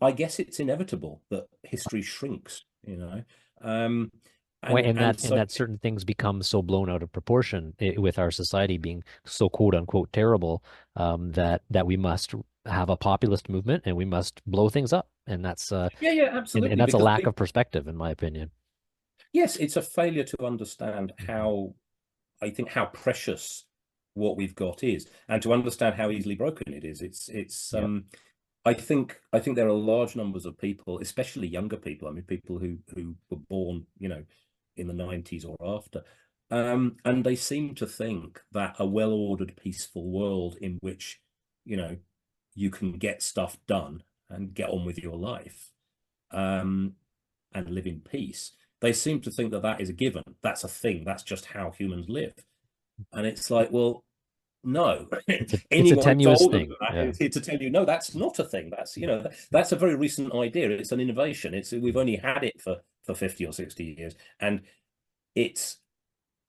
I guess it's inevitable that history shrinks, and that certain things become so blown out of proportion with our society being so quote unquote terrible, that we must have a populist movement and we must blow things up. And that's absolutely. And that's a lack of perspective, in my opinion. Yes, it's a failure to understand how precious what we've got is, and to understand how easily broken it is. I think there are large numbers of people, especially younger people. I mean, people who were born, in the 90s or after, and they seem to think that a well-ordered, peaceful world in which, you can get stuff done and get on with your life, and live in peace. They seem to think that is a given. That's a thing. That's just how humans live. And it's like, well, no. It's a tenuous thing. To tell you, no, that's not a thing. That's that's a very recent idea. It's an innovation. We've only had it for 50 or 60 years, and it's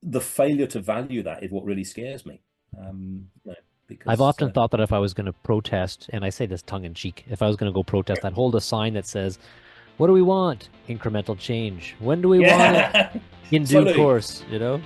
the failure to value that is what really scares me. Because I've often thought that if I was going to protest, and I say this tongue in cheek, if I was going to go protest, I'd hold a sign that says, "What do we want? Incremental change. When do we want it? In due course," you know?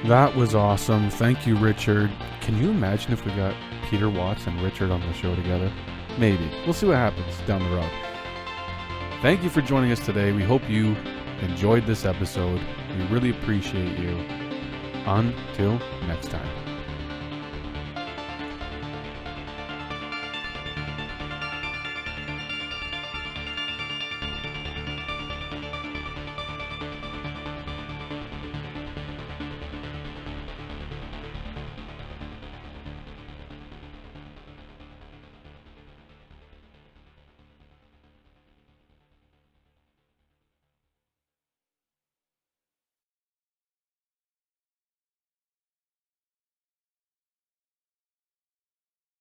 That was awesome. Thank you, Richard. Can you imagine if we got Peter Watts and Richard on the show together? Maybe. We'll see what happens down the road. Thank you for joining us today. We hope you enjoyed this episode. We really appreciate you. Until next time.